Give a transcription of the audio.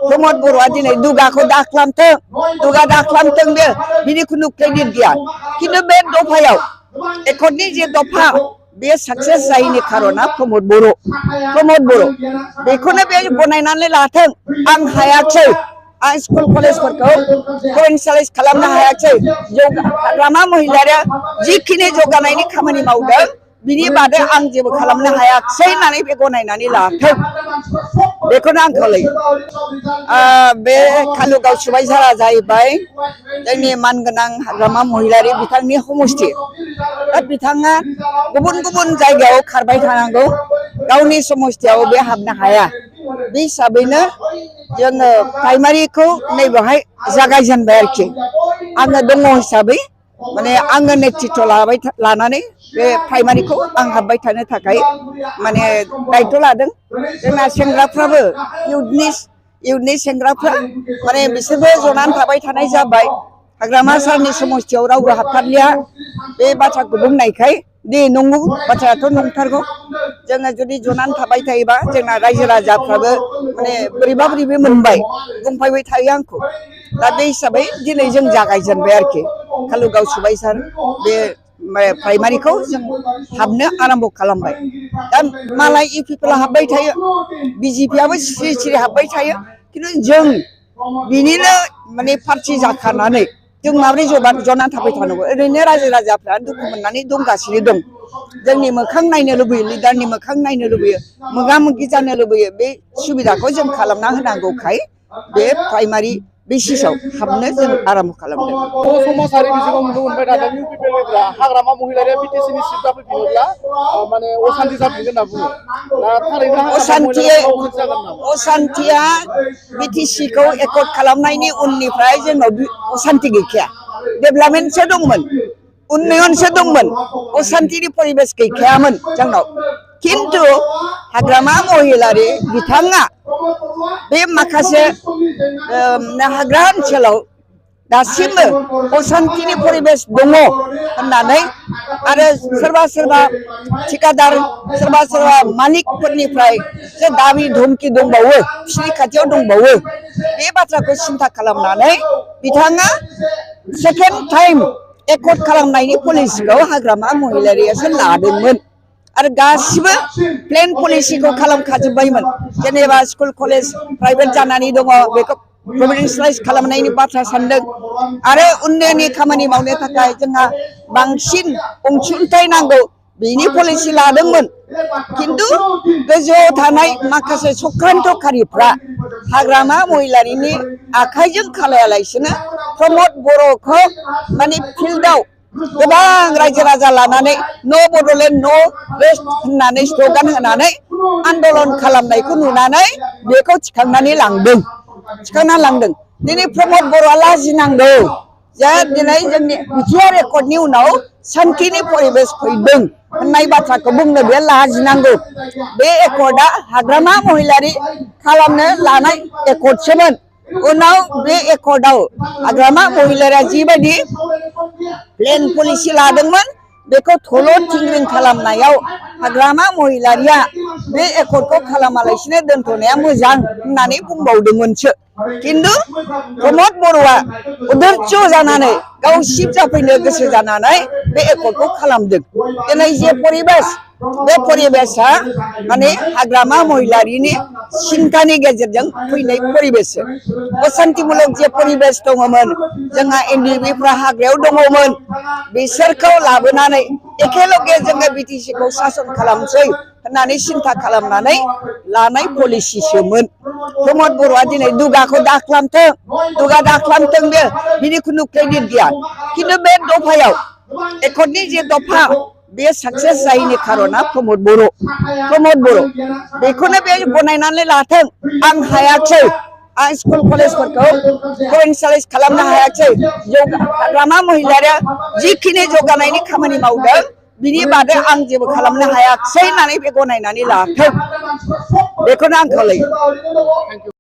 प्रमद बर'आ दिनै दुगाखौ दाख्लामथों दुगा दाख्लामथों बे बिनि खुनु क्रेडिट गैया खिन्थु बे दफायाव एकर्डनि जे दफा बे साक्सेस जायैनि खारना प्रमद बर' बेखौनो बे गनायनानै लाथों आं हायाखै आं स्कुल कलेजफोरखौ कइनसालाइज खालामनो हायाखै हाग्रामा महिलारिया जिखिनि जौगानायनि खामानि मावदों बिनि बादै आं जेबो खालामनो हायाखै होननानै बे गनायनानै लाथों बेखौनो आं खावलायो बे कालुगाव सुबाइझारा जाहैबाय जोंनि मानगोनां हाग्रामा महिलारि बिथांनि समष्टि दा बिथाङा गुबुन गुबुन जायगायाव खारबाय थानांगौ गावनि समष्टियाव बे हाबनो हाया बे हिसाबैनो जोङो प्राइमारिखौ नैबेहाय जागायजेनबाय आरोखि आङो दङ हिसाबै माने आङो नेतृत्व लानानै बे प्राइमारिखौ आं हाबबाय थानो थाखाय माने दायित्व लादों जोंना सेंग्राफ्राबो इयुथनि सेंग्राफ्रा माने बिसोरबो जनानै थाबाय थानाय जाबाय हाग्रामा सारनि समष्टियाव रावबो हाबथारलिया बे बाथ्राखौ बुंनायखाय दे नंगौ बाथ्रायाथ' नंथारगौ जोङो जुदि जनानै थाबाय थायोबा जोंना रायजो राजाफ्राबो माने बोरैबा मोनबाय बुंफायबाय थायो आंखौ दा बे हिसाबै दिनै जों जागायजेनबाय आरोखि कालुगाव सुबाइझार बे प्राइमारिखौ जों हाबनो आरम्भ खालामबाय दा मालाय इउपिपिएल हाबबाय थायो बिजेपिआबो सिरि हाबबाय थायो खिन्थु जों बिनिनो माने पार्टि जाखानानै जों माबोरै जनानै थाबाय थानांगौ ओरैनो रायजो राजाफ्रा दुखु मोननानै दंगासिनो दं जोंनि मोखां नायनो लुबैयो लिडारनि मोखां नायनो लुबैयो मोगा मोगि जानो लुबैयो बे सुबिदाखौ जों खालामना होनांगौखाय बे प्राइमारि बेसिसाव हाबनो जों आरम्भ खालामदों समाजारि बिजोङाव नुनो मोनबाय थादों इउपिपिएलनिफ्रा हाग्रामा महिलारिया बिटिसिनि सिट जाफैफिनोब्ला माने असान्ति जाफिनगोन होनना बुङो दा थारैनो असान्तिया बिटिसिखौ एकर्ड खालामनायनि उननिफ्राय जोंनाव असान्ति गैखाया डेभेलपमेन्टसो दंमोन उन्नयनसो दंमोन असान्तिनि परिबेस गैखायामोन जोंनाव खिन्थु हाग्रामा महिलारि बिथाङा बे माखासे हाग्रा ओनसोलाव दासिमबो असान्तिनि परिबेस दङ होननानै आरो सोरबा ठिकादार सोरबा मालिकफोरनिफ्राय जे दाबि धमकी दंबावो बिसिनि खाथियाव दंबावो बे बाथ्राखौ सिन्था खालामनानै बिथाङा सेकेन्ड टाइम एकर्ड खालामनायनि पलिसिखौ हाग्रामा महिलारियासो लादोंमोन आरो गासिबो प्लेन पलिसिखौ खालामखाजोब्बायमोन जेनेबा स्कुल कलेज प्राइभेट जानानै दङ बेखौ प्रभिन्सियेलाइज खालामनायनि बाथ्रा सानदों आरो उन्नयननि खामानि मावनो थाखाय जोंहा बांसिन अनसुंथाइ नांगौ बिनि पलिसि लादोंमोन खिन्थु गोजौआव थानाय माखासे चक्रान्तकारिफ्रा हाग्रामा महिलारिनि आखाइजों खालायालासिनो प्रमद बर'खौ माने फिल्डआव गोबां रायजो राजा लानानै न' बड'लेण्ड न' वेस्ट होननानै स्ल'गान होनानै आन्दलन खालामनायखौ नुनानै बेखौ थिखांनानै लांदों दिनै प्रमद बर'आ लाजिनांगौ जे दिनै जोंनि बिटिआर एकर्डनि उनाव सान्तिनि परिबेस फैदों होननाय बाथ्राखौ बुंनो बे लाजिनांगौ बे एकर्डआ हाग्रामा महिलारि खालामनो लानाय एकर्डसोमोन उनाव बे एकर्डआव हाग्रामा महिलारिया जिबायदि प्लेन पलिसि लादोंमोन बेखौ थल' थिंग्रिं खालामनायाव हाग्रामा महिलारिया बे एकर्डखौ खालामालासिनो दोनथ'नाया मोजां होननानै बुंबावदोंमोनसो खिन्थु प्रमद बर'आ अधर्य जानानै गाव सिफ जाफैनो गोसो जानानै बे एकर्डखौ खालामदों दिनै जे परिबेस बे परिबेसा माने हाग्रामा महिलारिनि सिन्थानि गेजेरजों फैनाय परिबेससो असान्तिमूलक जे परिबेस दङमोन जोंहा एनडिएफबिफ्रा हाग्रायाव दङमोन बिसोरखौ लाबोनानै एखेलगे जोङो बिटिसिखौ सासन खालामसै होननानै सिन्था खालामनानै लानाय पलिसिसोमोन प्रमद बर'आ दिनै दुगाखौ दाख्लामथों बे बिनि खुनु क्रेडिट गैया खिन्थु बे दफायाव एकर्डनि जे दफा बे साक्सेस जायैनि खारना प्रमद बर' बेखौनो बे गनायनानै लाथों आं हायाखै आं स्कुल कलेजफोरखौ कइनसालाइज खालामनो हायाखै हाग्रामा महिलारिया जिखिनि जौगानायनि खामानि मावदों बिनि बादै आं जेबो खालामनो हायाखै होननानै बे गनायनानै लाथों बेखौनो आं खावलायो।